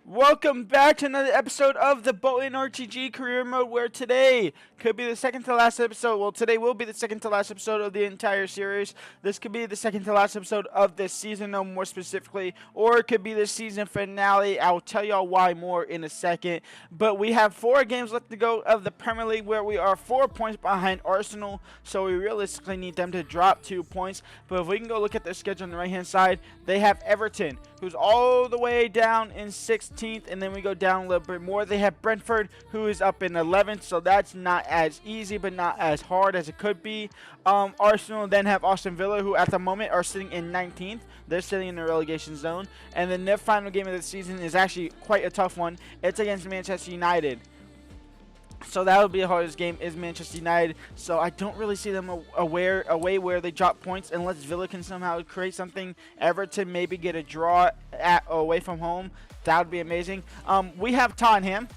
Welcome back to another episode of the Bolton RTG Career Mode, where today could be the second to last episode. Well, today will be the second to last episode of the entire series. This could be the second to last episode of this season, no more specifically, or it could be the season finale. I'll tell y'all why more in a second. But we have 4 games left to go of the Premier League, where we are 4 points behind Arsenal, so we realistically need them to drop 2 points. But if we can go look at their schedule on the right-hand side, they have Everton, who's all the way down in 16th, and then we go down a little bit more. They have Brentford, who is up in 11th, so that's not as easy, but not as hard as it could be. Arsenal then have Aston Villa, who at the moment are sitting in 19th. They're sitting in the relegation zone, and then their final game of the season is actually quite a tough one. It's against Manchester United. So that would be the hardest game, is Manchester United. So I don't really see them away where they drop points unless Villa can somehow create something. Everton maybe get a draw away from home. That would be amazing. We have Tottenham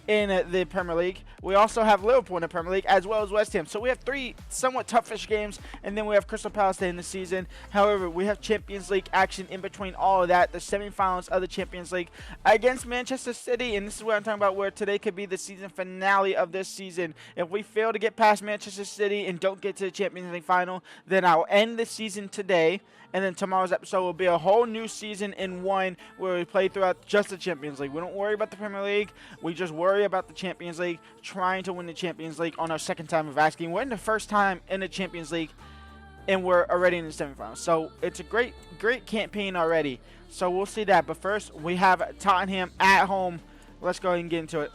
in the Premier League. We also have Liverpool in the Premier League, as well as West Ham. So we have 3 somewhat toughish games, and then we have Crystal Palace in the season. However, we have Champions League action in between all of that, the semifinals of the Champions League against Manchester City, and this is what I'm talking about, where today could be the season finale of this season. If we fail to get past Manchester City and don't get to the Champions League final, then I'll end the season today. And then tomorrow's episode will be a whole new season in one, where we play throughout just the Champions League. We don't worry about the Premier League. We just worry about the Champions League, trying to win the Champions League on our second time of asking. We're in the first time in the Champions League, and we're already in the semifinals. So it's a great campaign already. So we'll see that. But first, we have Tottenham at home. Let's go ahead and get into it.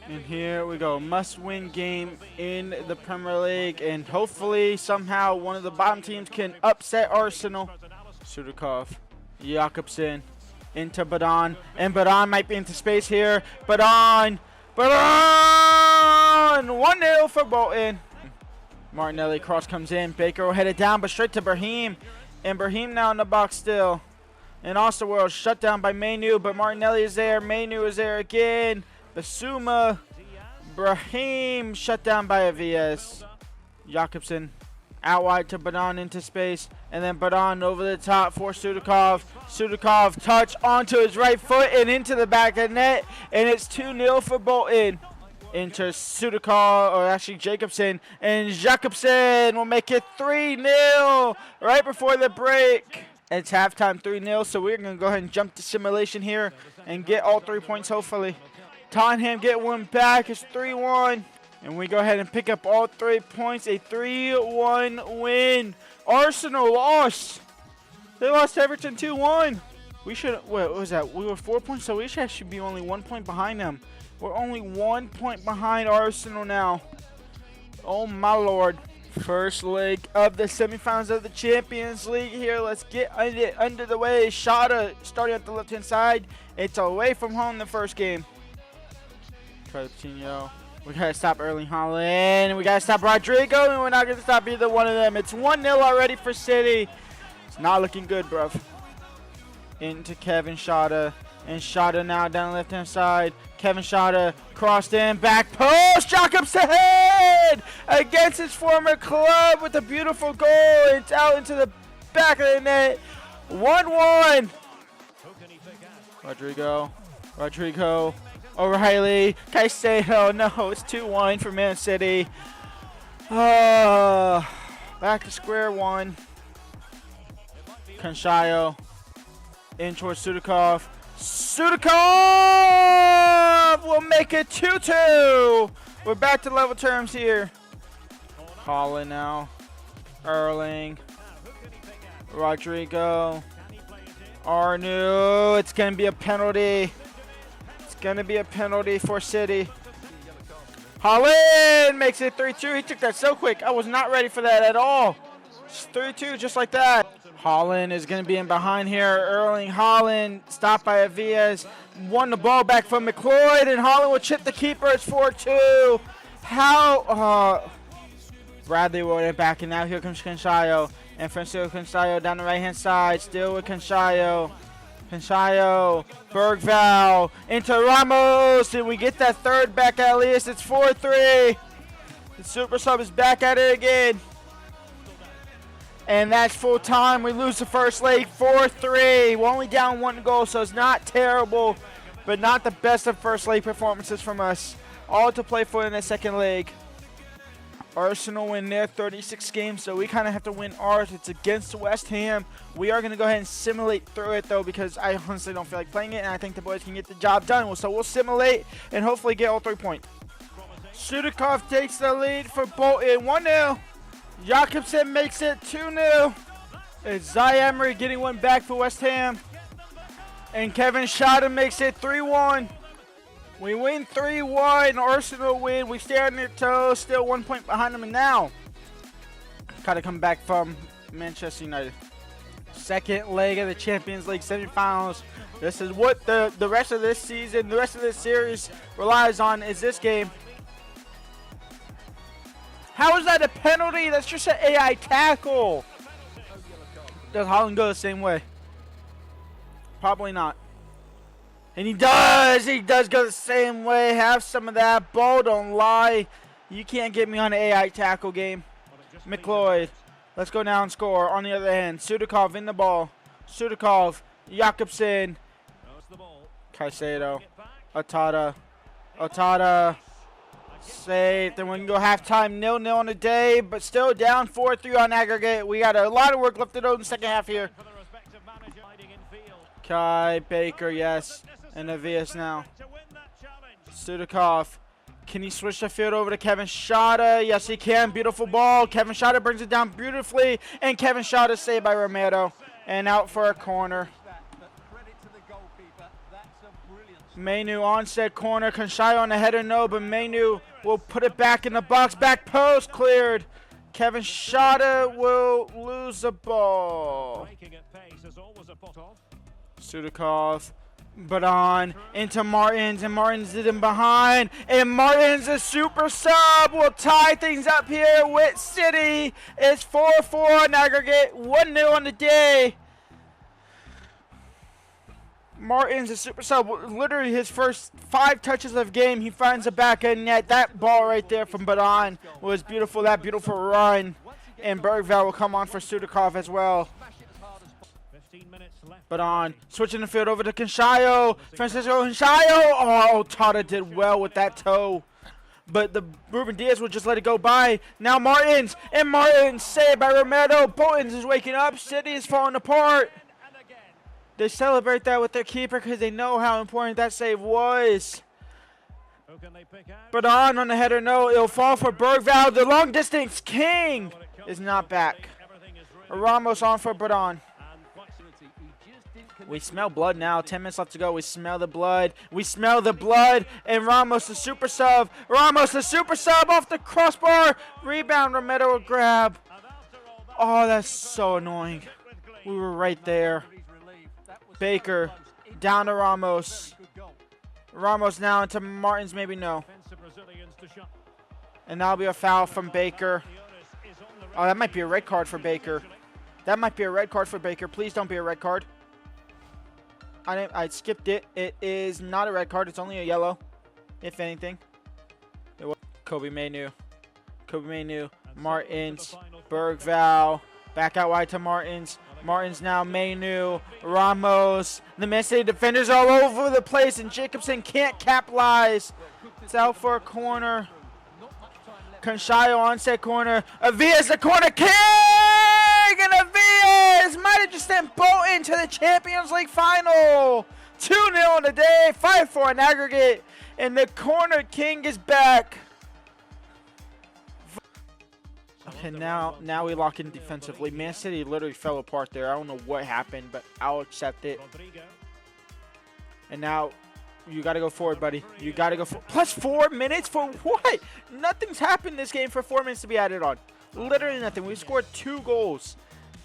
And here we go, must-win game in the Premier League, and hopefully somehow one of the bottom teams can upset Arsenal. Sudakov, Jakobsen, into Badon, and Badon might be into space here. Badon, 1-0 for Bolton. Martinelli, cross comes in, Baker will head it down, but straight to Brahim, and Brahim now in the box still. And Osterworld shut down by Mainu, but Martinelli is there, Mainu is there again. Basuma, Brahim shut down by Avias. Jakobsen out wide to Badon into space, and then Badon over the top for Sudakov. Sudakov touch onto his right foot and into the back of the net, and it's 2-0 for Bolton. Into Sudakov, or actually Jakobsen, and Jakobsen will make it 3-0 right before the break. It's halftime, 3-0, so we're going to go ahead and jump to simulation here and get all 3 points hopefully. Tottenham get one back. It's 3-1. And we go ahead and pick up all 3 points. A 3-1 win. Arsenal lost. They lost to Everton 2-1. We should, what was that? We were 4 points, so we should be only 1 point behind them. We're only 1 point behind Arsenal now. Oh my lord. First leg of the semifinals of the Champions League here. Let's get under the way. Shada starting at the left-hand side. It's away from home the first game. Coutinho. We gotta stop Erling Haaland. We gotta stop Rodrigo, and we're not gonna stop either one of them. It's 1-0 already for City. It's not looking good, bruv. Into Kevin Shada. And Shada now down the left-hand side. Kevin Shada crossed in, back post. Jakobsen against his former club with a beautiful goal. It's out into the back of the net. 1-1. Rodrigo. O'Reilly, Caicedo, no, it's 2-1 for Man City. Back to square one. Cancelo in towards Sudakov. Sudakov will make it 2-2. We're back to level terms here. Haaland now. Erling. Rodrigo. Arnu. It's going to be a penalty. Gonna be a penalty for City. Haaland makes it 3-2. He took that so quick. I was not ready for that at all. It's 3-2 just like that. Haaland is gonna be in behind here. Erling Haaland stopped by Avias. Won the ball back from McLeod, and Haaland will chip the keeper. It's 4-2. How? Bradley will it back, and now here comes Cancelo. And Francisco Cancelo down the right-hand side. Still with Cancelo. Bergval into Ramos, and we get that third back at least. It's 4-3. The super sub is back at it again. And that's full time. We lose the first leg 4-3. We're only down 1 goal, so it's not terrible. but not the best of first leg performances from us. All to play for in the second leg. Arsenal win their 36 games, so we kind of have to win ours. It's against West Ham. We are going to go ahead and simulate through it, though, because I honestly don't feel like playing it, and I think the boys can get the job done. So we'll simulate and hopefully get all 3 points. Sudikov takes the lead for Bolton, 1-0. Jakobsen makes it 2-0. It's Zai Emery getting one back for West Ham. And Kevin Schade makes it 3-1. We win 3-1. Arsenal win. We stay on their toes. Still 1 point behind them. And now, gotta come back from Manchester United. Second leg of the Champions League semifinals. This is what the rest of this season, the rest of this series relies on, is this game. How is that a penalty? That's just an AI tackle. Does Haaland go the same way? Probably not. And he does go the same way. Have some of that. Ball don't lie. You can't get me on an AI tackle game. McLeod, let's go now and score. On the other hand, Sudikov in the ball. Sudikov, Jakobsen, Caicedo, Otada, saved. Then we can go halftime 0-0 on the day, but still down 4-3 on aggregate. We got a lot of work left to do in the second half here. Kai, Baker, yes. And Avias now. Sudikov. Can he switch the field over to Kevin Schade? Yes, he can. Beautiful ball. Kevin Schade brings it down beautifully. And Kevin Schade is saved by Romero. And out for a corner. Mainu onset corner. Konshai on the header, no. But Mainu will put it back in the box. Back post cleared. Kevin Schade will lose the ball. Sudikov. But on into Martins, and Martins did him behind, and Martins, a super sub, will tie things up here with City. It's 4-4 on aggregate, 1-0 on the day. Martins, a super sub, literally his first 5 touches of the game, he finds the back end net. That ball right there from Badon was beautiful, that beautiful run. And Bergvall will come on for Sudikov as well. But on, switching the field over to Konshai. Francisco Konshai. Oh, Tata did well with that toe. But the Ruben Diaz will just let it go by. Now Martins, and Martins saved by Romero. Boltons is waking up. City is falling apart. They celebrate that with their keeper because they know how important that save was. But on the header, no, it'll fall for Bergvall. The long distance king is not back. Ramos on for Badon. We smell blood now. 10 minutes left to go. We smell the blood. We smell the blood. And Ramos, the super sub. Ramos, the super sub off the crossbar. Rebound. Romero will grab. Oh, that's so annoying. We were right there. Baker down to Ramos. Ramos now into Martins. Maybe no. And that'll be a foul from Baker. Oh, that might be a red card for Baker. That might be a red card for Baker. Please don't be a red card. I skipped it. It is not a red card. It's only a yellow, if anything. It was Kobe Mainu. Martins. Bergvall. Back out wide to Martins. Martins now. Mainu. Ramos. The Man City defenders all over the place, and Jacobson can't capitalize. It's out for a corner. Konshai onset corner. Avias the corner kick! And Avias might have just sent Bolton to the Champions League final. 2-0 on the day, 5-4 in aggregate, and the corner king is back. Okay, now we lock in defensively. Man City literally fell apart there. I don't know what happened, but I'll accept it. And now you got to go forward, buddy. You got to go forward. Plus 4 minutes for what? Nothing's happened this game for 4 minutes to be added on. Literally nothing. We scored 2 goals.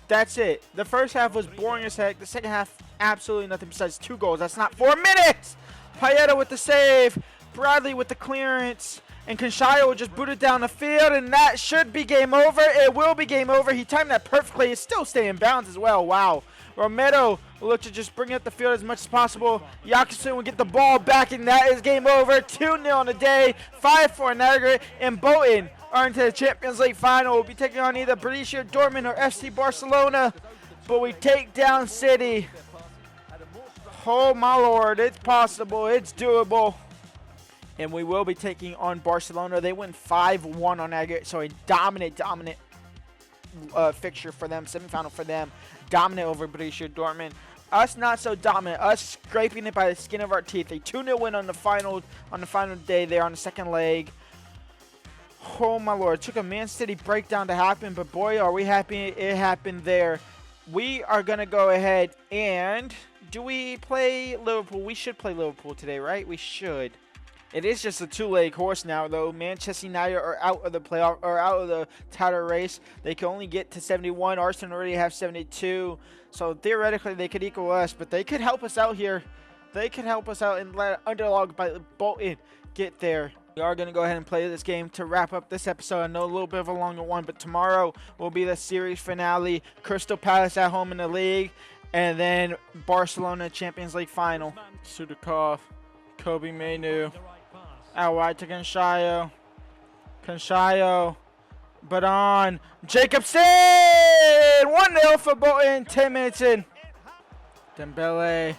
That's it. The first half was boring as heck. The second half, absolutely nothing besides 2 goals. That's not 4 minutes. Paeta with the save. Bradley with the clearance. And Konshai will just boot it down the field, and that should be game over. It will be game over. He timed that perfectly. It's still staying in bounds as well. Wow. Romero will look to just bring up the field as much as possible. Jakobsen will get the ball back, and that is game over. 2-0 on the day. 5-4 in aggregate. And Bolton are into the Champions League final. We'll be taking on either Borussia Dortmund or FC Barcelona. But we take down City. Oh my lord, it's possible, it's doable. And we will be taking on Barcelona. They win 5-1 on aggregate, so a dominant fixture for them, semifinal for them. Dominant over Borussia Dortmund. Us not so dominant. Us scraping it by the skin of our teeth. A 2-0 win on the final day there on the second leg. Oh my lord, it took a Man City breakdown to happen, but boy, are we happy it happened there. We are going to go ahead and... Do we play Liverpool? We should play Liverpool today, right? We should. It is just a two-leg horse now, though. Manchester United are out of the playoff, or out of the title race. They can only get to 71. Arsenal already have 72. So theoretically, they could equal us, but they could help us out here. They could help us out and let underdog by Bolton get there. We are going to go ahead and play this game to wrap up this episode. I know a little bit of a longer one, but tomorrow will be the series finale. Crystal Palace at home in the league, and then Barcelona Champions League final. Sudakov, Kobe Mainu, out wide to Canshayo. But on Jacobson! 1-0 for Bolton, 10 minutes in. Dembele,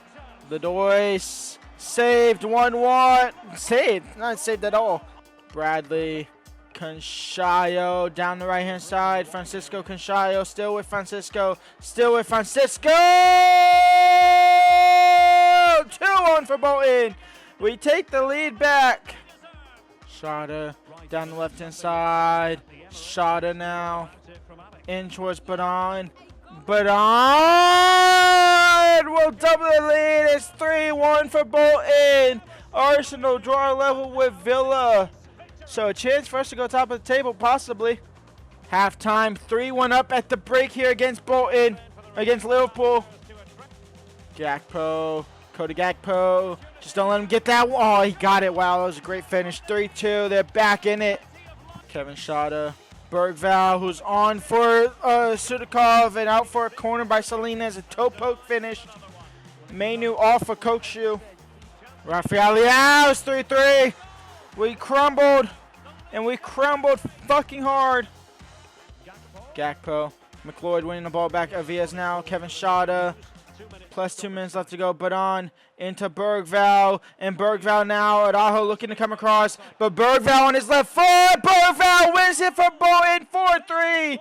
Ledois. Saved 1-1. Saved. Not saved at all. Bradley. Canshayo down the right hand side. Francisco Canshayo still with Francisco. 2-1 for Bolton. We take the lead back. Shada down the left hand side. Shada now. In towards Badon. We'll double the lead. It's 3-1 for Bolton. Arsenal draw level with Villa. So a chance for us to go top of the table, possibly. Halftime, 3-1 up at the break here against Bolton, against Liverpool. Gakpo, Cody Gakpo. Just don't let him get that. Oh, he got it. Wow, that was a great finish. 3-2. They're back in it. Kevin Shada. Bergval, who's on for Sudakov and out for a corner by Salinas. A toe poke finish. Mainu off for Kokshu. Rafael Leao's 3-3. We crumbled, and we crumbled fucking hard. Gakpo. McLeod winning the ball back. Avias now. Kevin Shada. Plus 2 minutes left to go. Badon into Bergval. And Bergval now. Araujo looking to come across. But Bergval on his left foot. Bergval wins it for Bolton. 4-3.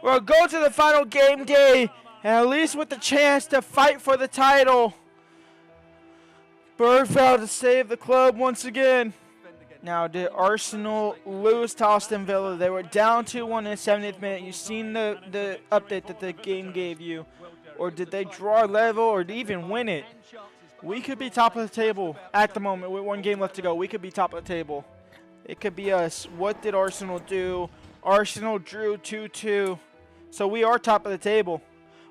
We'll go to the final game day. And at least with the chance to fight for the title. Bergval to save the club once again. Now, did Arsenal lose to Aston Villa? They were down 2-1 in the 70th minute. You've seen the update that the game gave you. Or did they draw level or even win it? We could be top of the table at the moment with 1 game left to go. We could be top of the table. It could be us. What did Arsenal do? Arsenal drew 2-2. So we are top of the table.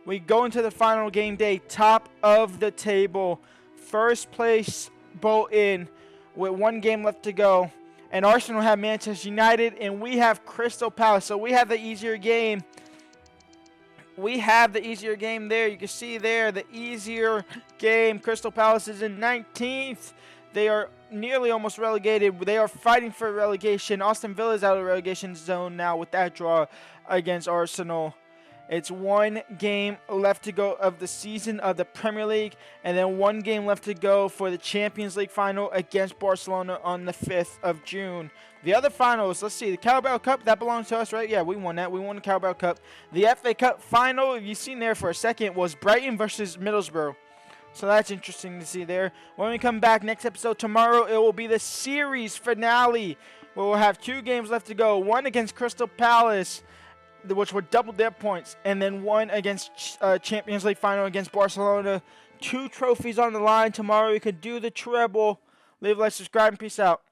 We go into the final game day, top of the table. First place, Bolton, with 1 game left to go. And Arsenal have Manchester United, and we have Crystal Palace. So we have the easier game. We have the easier game there. You can see there the easier game. Crystal Palace is in 19th. They are nearly almost relegated. They are fighting for relegation. Aston Villa is out of the relegation zone now with that draw against Arsenal. It's 1 game left to go of the season of the Premier League, and then 1 game left to go for the Champions League final against Barcelona on the 5th of June. The other finals, let's see, the Carabao Cup, that belongs to us, right? Yeah, we won that. We won the Carabao Cup. The FA Cup final, you've seen there for a second, was Brighton versus Middlesbrough. So that's interesting to see there. When we come back next episode tomorrow, it will be the series finale, where we'll have 2 games left to go. 1 against Crystal Palace, which would double their points, and then 1 against Champions League final against Barcelona. 2 trophies on the line tomorrow. We could do the treble. Leave a like, subscribe, and peace out.